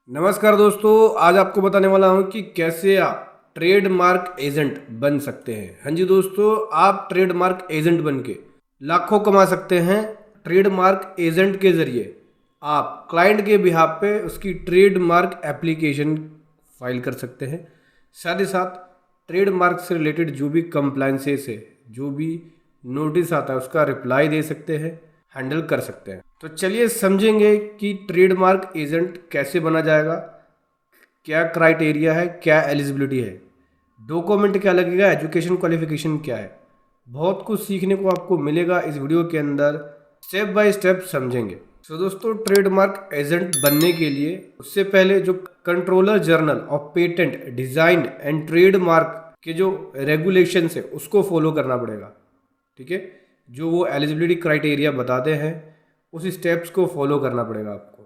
नमस्कार दोस्तों, आज आपको बताने वाला हूं कि कैसे आप ट्रेडमार्क एजेंट बन सकते हैं। हाँ जी दोस्तों, आप ट्रेडमार्क एजेंट बन के लाखों कमा सकते हैं। ट्रेडमार्क एजेंट के जरिए आप क्लाइंट के बिहाफ पे उसकी ट्रेडमार्क एप्लीकेशन फाइल कर सकते हैं। साथ ही साथ ट्रेडमार्क से रिलेटेड जो भी कंप्लाइंसेस है, जो भी नोटिस आता है, उसका रिप्लाई दे सकते हैं, हैंडल कर सकते हैं। तो चलिए समझेंगे कि ट्रेडमार्क एजेंट कैसे बना जाएगा, क्या क्राइटेरिया है, क्या एलिजिबिलिटी है, डॉक्यूमेंट क्या लगेगा, एजुकेशन क्वालिफिकेशन क्या है। बहुत कुछ सीखने को आपको मिलेगा इस वीडियो के अंदर, स्टेप बाय स्टेप समझेंगे। तो दोस्तों, ट्रेडमार्क एजेंट बनने के लिए उससे पहले जो controller general of patent design and trademark के जो रेगुलेशंस है उसको फॉलो करना पड़ेगा। ठीक है, जो वो एलिजिबिलिटी क्राइटेरिया बताते हैं उस स्टेप्स को फॉलो करना पड़ेगा आपको।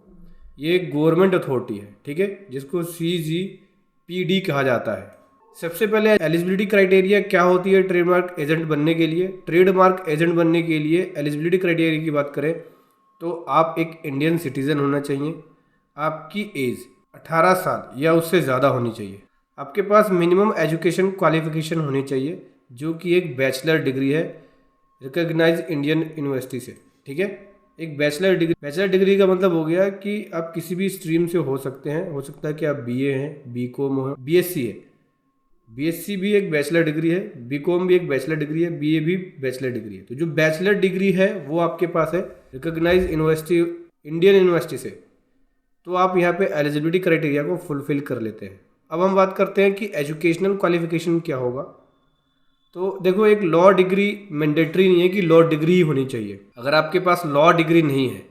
ये एक गवर्नमेंट अथॉरिटी है, ठीक है, जिसको CGPD कहा जाता है। सबसे पहले एलिजिबिलिटी क्राइटेरिया क्या होती है ट्रेडमार्क एजेंट बनने के लिए। ट्रेडमार्क एजेंट बनने के लिए एलिजिबिलिटी क्राइटेरिया की बात करें तो आप एक इंडियन सिटीज़न होना चाहिए, आपकी एज 18 साल या उससे ज़्यादा होनी चाहिए, आपके पास मिनिमम एजुकेशन क्वालिफिकेशन होनी चाहिए जो कि एक बैचलर डिग्री है रिकॉग्नाइज इंडियन यूनिवर्सिटी से। ठीक है, एक बैचलर डिग्री का मतलब हो गया कि आप किसी भी स्ट्रीम से हो सकते हैं। हो सकता है कि आप BA हैं, BCom हो, BSc है। BSc भी एक बैचलर डिग्री है, BCom भी एक बैचलर डिग्री है, BA भी बैचलर डिग्री है। तो जो बैचलर डिग्री है वो आपके पास है रिकॉग्नाइज यूनिवर्सिटी, इंडियन यूनिवर्सिटी से, तो आप यहाँ पे एलिजिबिलिटी क्राइटेरिया को फुलफिल कर लेते हैं। अब हम बात करते हैं कि एजुकेशनल क्वालिफिकेशन क्या होगा। तो देखो, एक लॉ डिग्री मैंडेटरी नहीं है कि लॉ डिग्री ही होनी चाहिए। अगर आपके पास लॉ डिग्री नहीं है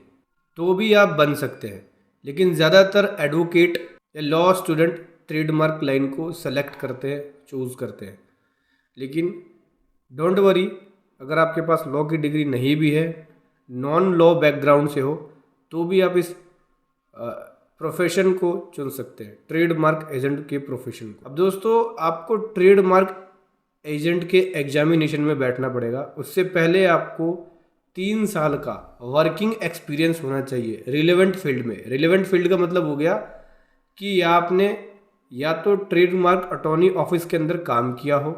तो भी आप बन सकते हैं, लेकिन ज़्यादातर एडवोकेट या लॉ स्टूडेंट ट्रेडमार्क लाइन को सेलेक्ट करते हैं, चूज़ करते हैं। लेकिन डोंट वरी, अगर आपके पास लॉ की डिग्री नहीं भी है, नॉन लॉ बैकग्राउंड से हो, तो भी आप इस प्रोफेशन को चुन सकते हैं, ट्रेडमार्क एजेंट के प्रोफेशन को। अब दोस्तों, आपको ट्रेडमार्क एजेंट के एग्जामिनेशन में बैठना पड़ेगा। उससे पहले आपको 3 साल का वर्किंग एक्सपीरियंस होना चाहिए रिलेवेंट फील्ड में। रिलेवेंट फील्ड का मतलब हो गया कि आपने या तो ट्रेडमार्क अटॉर्नी ऑफिस के अंदर काम किया हो,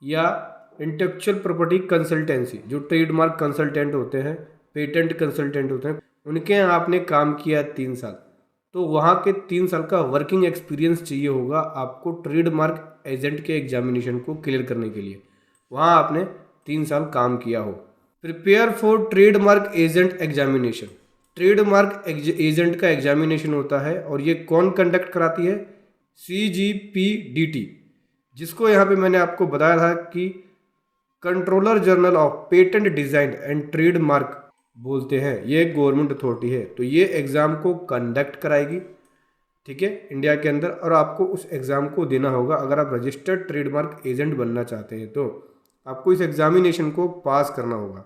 या इंटेलेक्चुअल प्रॉपर्टी कंसल्टेंसी, जो ट्रेडमार्क कंसल्टेंट होते हैं, पेटेंट कंसल्टेंट होते हैं, उनके यहाँ आपने काम किया 3 साल, तो वहाँ के 3 साल का वर्किंग एक्सपीरियंस चाहिए होगा आपको ट्रेडमार्क एजेंट के एग्जामिनेशन को क्लियर करने के लिए। वहाँ आपने 3 साल काम किया हो। Prepare for trademark agent examination. Trademark agent का एग्जामिनेशन होता है और ये कौन कंडक्ट कराती है? CGPDT, जिसको यहाँ पे मैंने आपको बताया था कि controller general of patent design and trademark बोलते हैं। ये एक गवर्नमेंट अथॉरिटी है, तो ये एग्ज़ाम को कंडक्ट कराएगी, ठीक है, इंडिया के अंदर। और आपको उस एग्ज़ाम को देना होगा। अगर आप रजिस्टर्ड ट्रेडमार्क एजेंट बनना चाहते हैं तो आपको इस एग्जामिनेशन को पास करना होगा।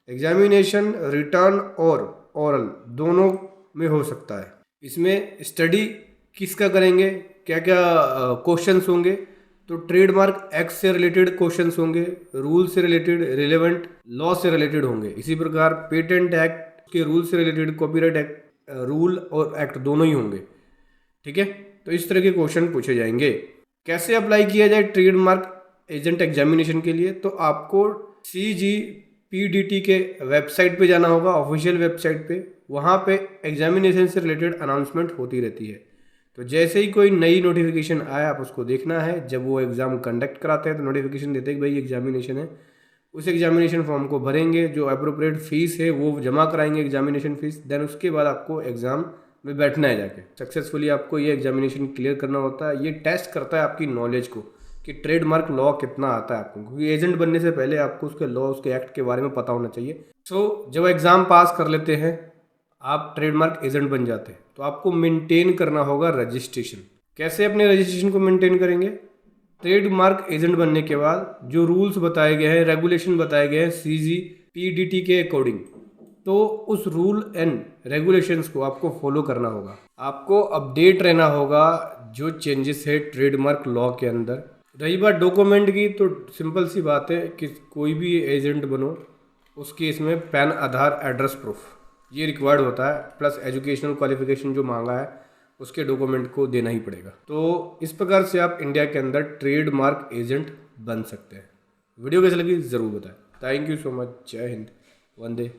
एग्जामिनेशन रिटर्न और ओरल दोनों में हो सकता है। इसमें स्टडी किसका करेंगे, क्या क्या क्वेश्चंस होंगे? तो ट्रेडमार्क एक्ट से रिलेटेड क्वेश्चंस होंगे, रूल से रिलेटेड, रिलेवेंट लॉ से रिलेटेड होंगे। इसी प्रकार पेटेंट एक्ट के रूल से रिलेटेड, कॉपीराइट एक्ट रूल और एक्ट दोनों ही होंगे। ठीक है, तो इस तरह के क्वेश्चन पूछे जाएंगे। कैसे अप्लाई किया जाए ट्रेडमार्क एजेंट एग्जामिनेशन के लिए? तो आपको CGPDT के वेबसाइट पे जाना होगा, ऑफिशियल वेबसाइट पे। वहाँ पे एग्जामिनेशन से रिलेटेड अनाउंसमेंट होती रहती है। तो जैसे ही कोई नई नोटिफिकेशन आए, आप उसको देखना है। जब वो एग्ज़ाम कंडक्ट कराते हैं तो नोटिफिकेशन देते हैं कि भाई एग्जामिनेशन है। उस एग्जामिनेशन फॉर्म को भरेंगे, जो अप्रोप्रिएट फीस है वो जमा कराएंगे, एग्जामिनेशन फीस। देन उसके बाद आपको एग्ज़ाम में बैठना है जाके। सक्सेसफुली आपको ये एग्जामिनेशन क्लियर करना होता है। ये टेस्ट करता है आपकी नॉलेज को कि ट्रेडमार्क लॉ कितना आता है आपको, क्योंकि एजेंट बनने से पहले आपको उसके लॉ, उसके एक्ट के बारे में पता होना चाहिए। सो जब एग्ज़ाम पास कर लेते हैं, आप ट्रेडमार्क एजेंट बन जाते हैं, तो आपको मेंटेन करना होगा रजिस्ट्रेशन। कैसे अपने रजिस्ट्रेशन को मेंटेन करेंगे? ट्रेडमार्क एजेंट बनने के बाद जो रूल्स बताए गए हैं, रेगुलेशन बताए गए हैं CGPDT के अकॉर्डिंग, तो उस रूल एंड रेगुलेशंस को आपको फॉलो करना होगा। आपको अपडेट रहना होगा जो चेंजेस है ट्रेडमार्क लॉ के अंदर। रही बात डॉक्यूमेंट की, तो सिंपल सी बात है कि कोई भी एजेंट बनो, उस केस में पैन, आधार, एड्रेस प्रूफ ये रिक्वायर्ड होता है, प्लस एजुकेशनल क्वालिफिकेशन जो मांगा है उसके डॉक्यूमेंट को देना ही पड़ेगा। तो इस प्रकार से आप इंडिया के अंदर ट्रेडमार्क एजेंट बन सकते हैं। वीडियो कैसी लगी ज़रूर बताएं। Thank you so much. जय हिंद। वंदे